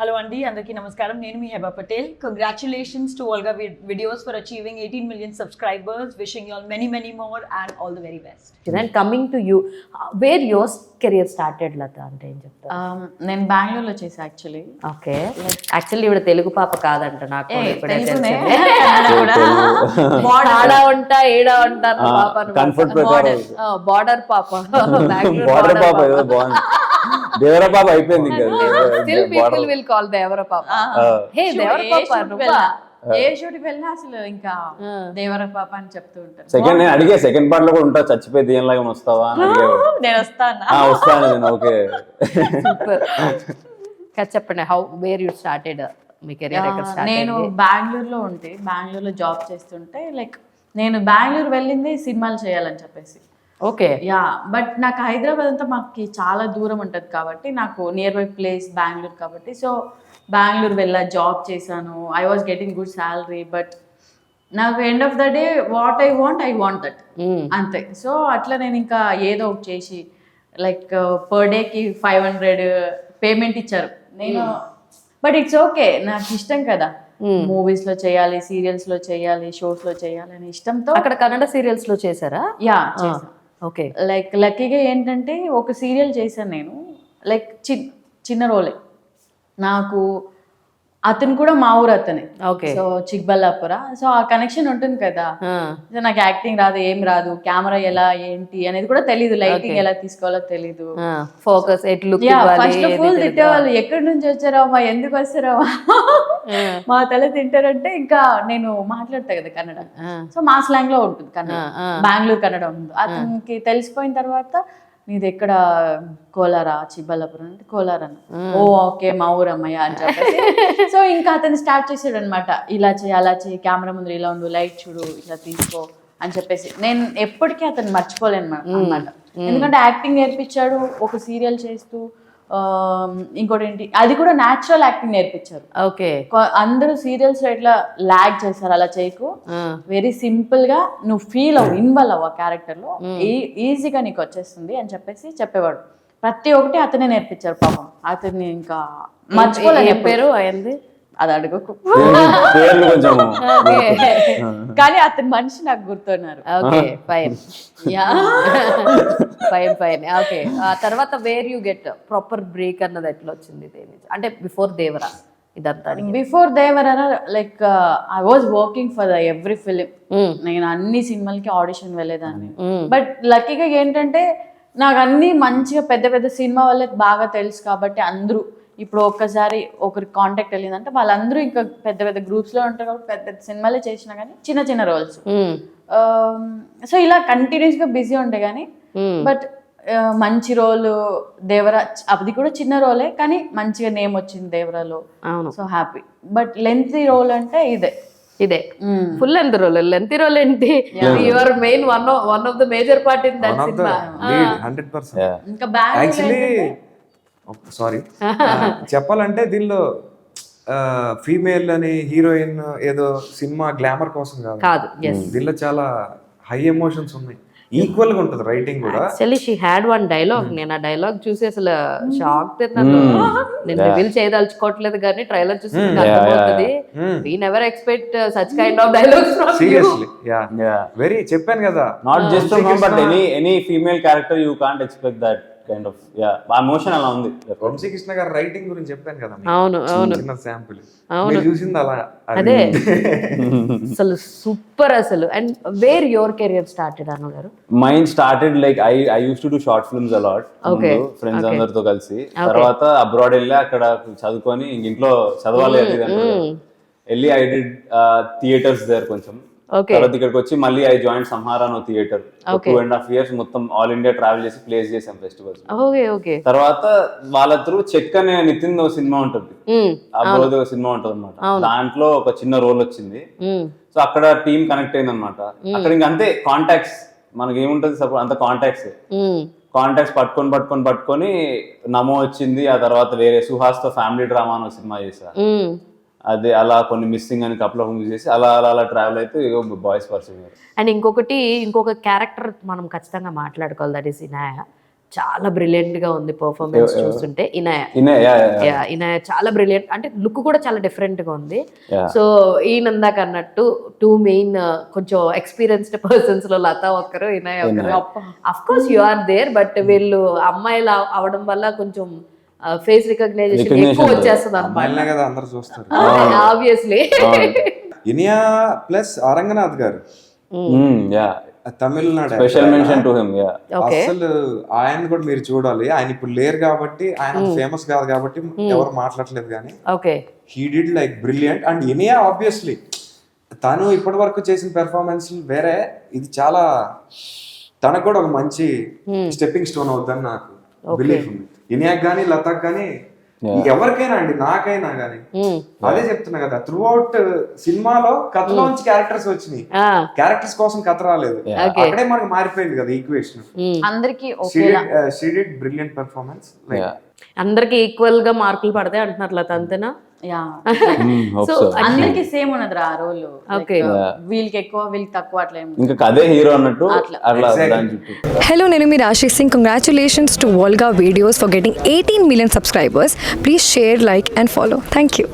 Hello Andy, Andarki Namaskaram. Nenu mi Heba Patel. Congratulations to Olga Videos for achieving 18 million subscribers. Wishing you all many, many more and all the very best. Then coming to you, where your career started, Lata? అంటే ఏం చెప్తారు? నేను బెంగళూరులో చేసా actually. Okay, actually ఇవిడ తెలుగు పాప కాదంట, నాకు కూడా ఇప్పుడే తెలుసునే. తెలిసింది. ఆడ ఉంటా ఈడ ఉంటాను పాప, కంఫర్ట్ ప్రకారం బార్డర్ పాప, బార్డర్ పాప ఏదో బాగుంది. దేవర పాప అయిపోయింది ఇంకా. స్టిల్ పీపుల్ విల్ కాల్ దేవర పాప. హే దేవర పాప నువ్వా? ఏ షూట్కి వెళ్ళినా అసలు ఇంకా దేవర పాప అని చెప్తూ ఉంటారు. సెకండ్ నేను అడిగే సెకండ్ పార్ట్ లో కూడా ఉంటా, చచ్చిపోయి దీనిలాగా వస్తావా అని అడిగేవాడు. నేను వస్తాను. వస్తాను నేను. Okay, super. చెప్పండి, హౌ వేర్ యూ స్టార్టెడ్, మీ కెరీర్ ఎక్కడ స్టార్ట్ నేను బెంగళూరులో జాబ్ చేస్తుంటే లైక్ నేను బెంగళూరు వెళ్ళింది సినిమాలు చేయాలని చెప్పేసి. ఓకే, యా, బట్ నాకు హైదరాబాద్ అంతా మాకు చాలా దూరం ఉంటుంది కాబట్టి నాకు నియర్ బై ప్లేస్ బెంగళూరు కాబట్టి సో బెంగళూరు వెళ్ళా, జాబ్ చేశాను. I was getting good salary, but నాకు end of the day what I want that అంతే. సో అట్లా నేను ఇంకా ఏదో ఒకటి చేసి లైక్ పర్ డేకి 500 పేమెంట్ ఇచ్చారు. నేను బట్ ఇట్స్ ఓకే, నాకు ఇష్టం కదా మూవీస్ లో చేయాలి, సీరియల్స్ లో చేయాలి, షోస్ లో చేయాలి అని ఇష్టంతో. అక్కడ కన్నడ సీరియల్స్ లో చేశారా? యా చేశాను. ఓకే, లైక్ లక్కీగా ఏంటంటే ఒక సీరియల్ చేశాను నేను, లైక్ చిన్న రోలే. నాకు అతను కూడా మా ఊరు అతనే. Okay, so Chikballapura. సో ఆ కనెక్షన్ ఉంటుంది కదా. సో నాకు యాక్టింగ్ రాదు, ఏం రాదు, కెమెరా ఎలా ఏంటి అనేది కూడా తెలీదు, లైటింగ్ ఎలా తీసుకోవాలో తెలీదు, ఫోకస్ ఎట్లు. ఫస్ట్ ఫుల్ తిట్టేవాళ్ళు, ఎక్కడి నుంచి వచ్చారావా, ఎందుకు వస్తారావా, మా తల తింటారంటే. ఇంకా నేను మాట్లాడతా కదా కన్నడ, సో మా స్లాంగ్ లో ఉంటుంది కన్నడ, బెంగళూరు కన్నడ ఉంది. అతనికి తెలిసిపోయిన తర్వాత నీది ఎక్కడ, కోలారా, చిబ్బల్లాపురం అంటే కోలార్ అన్న. ఓ ఓకే, మా ఊరు అమ్మయ్య అని చెప్పేసి సో ఇంకా అతను స్టార్ట్ చేసాడు అనమాట, ఇలా చేయి అలా చేయి, కెమెరా ముందు ఇలా ఉండు, లైట్ చూడు, ఇట్లా తీసుకో అని చెప్పేసి. నేను ఎప్పటికీ అతను మర్చిపోలేను అనమాట, ఎందుకంటే యాక్టింగ్ నేర్పించాడు ఒక సీరియల్ చేస్తూ. ఇంకోటి ఏంటి, అది కూడా న్యాచురల్ యాక్టింగ్ నేర్పించారు. ఓకే, అందరూ సీరియల్స్ లో ఎట్లా లాగ్ చేస్తారు, అలా చేయకు, వెరీ సింపుల్ గా నువ్వు ఫీల్ అవ్వు, ఇన్వాల్వ్ అవ్వ క్యారెక్టర్ లో, ఈజీగా నీకు వచ్చేస్తుంది అని చెప్పేసి చెప్పేవాడు. ప్రతి ఒక్కటి అతనే నేర్పించారు పాపం. అతన్ని ఇంకా మర్చిపోలేదు. పేరు అయింది అది అడుగుకు, పేర్లు కొంచెం కానీ అతని మనిషి నాకు గుర్తున్నారు. Okay, fine. Fine fine. Okay, ఆ తర్వాత where you get proper break అన్నది ఎట్లా వచ్చింది? అంటే బిఫోర్ దేవరా ఇదంతా? Before Devara like I was working for the every film. నేను అన్ని సినిమాలకి ఆడిషన్ వెళ్ళేదాన్ని. బట్ లక్కీగా ఏంటంటే నాకు అన్ని మంచిగా పెద్ద పెద్ద సినిమా వాళ్ళకి బాగా తెలుసు కాబట్టి అందరూ ఇప్పుడు ఒక్కసారి ఒకరి కాంటాక్ట్ వెళ్ళిందంటే వాళ్ళందరూ ఇంకా పెద్ద పెద్ద గ్రూప్స్ లో ఉంటారు కాబట్టి పెద్ద పెద్ద సినిమాలే చేసినా కానీ చిన్న చిన్న రోల్స్. సో ఇలా కంటిన్యూస్ గా బిజీ ఉండే కానీ బట్ మంచి రోల్ దేవరా, అది కూడా చిన్న రోలే కానీ మంచిగా నేమ్ వచ్చింది దేవరాలో. So happy. But lengthy role అంటే ఇదే ఫుల్ లెంత్ రోల్ ఏంటి? Your main one of the major part in that cinema. 100%. ఇంకా యాక్చువల్లీ సారీ చెప్పాలంటే దీనిలో ఫీమేల్ అని హీరోయిన్ ఏదో సినిమా గ్లామర్ కోసం కాదు, దీనిలో చాలా హై ఎమోషన్స్ ఉన్నాయి, ఈక్వల్ గా ఉంటుంది రైటింగ్ కూడా. Actually she had one dialogue, నేను ఆ డైలాగ్ చూసి అసలు షాక్ తిన్నాను. నేను రివీల్ చేయదలుచుకోవట్లేదు కానీ ట్రైలర్ చూసి అర్థమవుతుంది. We never expect such kind of dialogues from you. Seriously very చెప్పాను కదా, not just from him but any female character you can't expect that kind of emotion అలా ఉంది. వంశీకృష్ణ గారు రైటింగ్ గురించి చెప్పాను కదా, అవును చిన్న శాంపుల్ చూసింది అలా. అదే అసలు సూపర్ అసలు. And where your career started Anu garu? Mind started like I use to do short films a lot, friends అందరితో కలిసి. తర్వాత అబ్రాడ్ వెళ్ళి అక్కడ చదువుకొని ఇంట్లో చదవాలి వెళ్ళి ఐ డిడ్ థియేటర్స్ దేర్ కొంచెం. తర్వాత ఇక్కడికి వచ్చి మళ్ళీ ఐ జాయిన్ సంహారా నో థియేటర్. 2.5 years మొత్తం ఆల్ ఇండియా ట్రావెల్ చేసి ప్లేస్ చేసాం ఫెస్టివల్స్. తర్వాత వాళ్ళ త్రూ చెక్ అనే నితిన్ సినిమా ఉంటుంది, అబ్రోద్ సినిమా ఉంటుంది అనమాట. దాంట్లో ఒక చిన్న రోల్ వచ్చింది. సో అక్కడ టీమ్ కనెక్ట్ అయింది అనమాట. అక్కడ ఇంక అంతే కాంటాక్ట్స్, మనకి ఏముంటది సపోర్ట్ అంత కాంటాక్ట్స్ పట్టుకొని నమో వచ్చింది. ఆ తర్వాత వేరే సుహాస్ తో ఫ్యామిలీ డ్రామా అనే సినిమా చేశా. అదే అలా కొన్ని మిస్సింగ్ అని కపుల్ ఆఫ్ మూవీస్ చేసి అలా ట్రావెల్ అయితే బాయ్స్ పర్సన్. అండ్ ఇంకొక క్యారెక్టర్ మనం ఖచ్చితంగా మాట్లాడుకోవాలి, దట్ ఈస్ ఇనాయ. చాలా బ్రిలియంట్ గా ఉంది పర్ఫార్మెన్స్ చూస్తుంటే. ఇనాయ Yeah, ఇనాయ చాలా బ్రిలియంట్, అంటే లుక్ కూడా చాలా డిఫరెంట్ గా ఉంది. సో ఈయనందాక అన్నట్టు 2 మెయిన్ కొంచెం ఎక్స్పీరియన్స్డ్ పర్సన్స్ లో లత ఒకరు, ఇనాయ ఒకరు. Of course you are there, but వీళ్ళు అమ్మాయిలు అవడం వల్ల కొంచెం ఫేస్ రికగ్నైజేషన్ ఎక్కువ వచ్చేస్తుంది అన్నమాట. అమ్మాయిలనే కదా అందరు చూస్తారు. ఆబ్వియస్లీ. ఇనియా ప్లస్ అరంగనాథ్ గారు Tamil Nadu special mention to him. అసలు ఆయన కూడా మీరు చూడాలి. ఆయన ఇప్పుడు లేరు కాబట్టి, ఆయన ఫేమస్ కాదు కాబట్టి ఎవరు మాట్లాడలేదు, కానీ okay he did like brilliant. And Inaya obviously తను ఇప్పటి వరకు చేసిన పెర్ఫార్మెన్స్ వేరే, ఇది చాలా తనకు కూడా ఒక మంచి స్టెప్పింగ్ స్టోన్ అవుతుందని నాకు బిలీఫ్ ఉంది. ఇనియాకి కానీ లతాక్ కానీ ఎవరికైనా అండి, నాకైనా కానీ అదే చెప్తున్నా కదా, త్రూ అవుట్ సినిమాలో కథలోంచి క్యారెక్టర్స్ వచ్చినాయి, క్యారెక్టర్స్ కోసం కథ రాలేదు. అక్కడే మనకు మారిపోయింది కదా ఈక్వేషన్. అందరికి షీ డిడ్ బ్రిలియంట్ పెర్ఫార్మెన్స్. అందరికి ఈక్వల్ గా మార్కులు పడతాయి అంటున్నారు లత, అంతేనా? సో అందరికి సేమ్ ఉన్నది ఆ రోల్. వీళ్ళకి ఎక్కువ వీళ్ళకి తక్కువ అట్లా ఇంకా కదే హీరో అన్నట్టు అట్లా. Hello, నేను మీ రాశి Singh. Congratulations to Volga Videos for getting 18 million subscribers. Please share, like and follow. Thank you.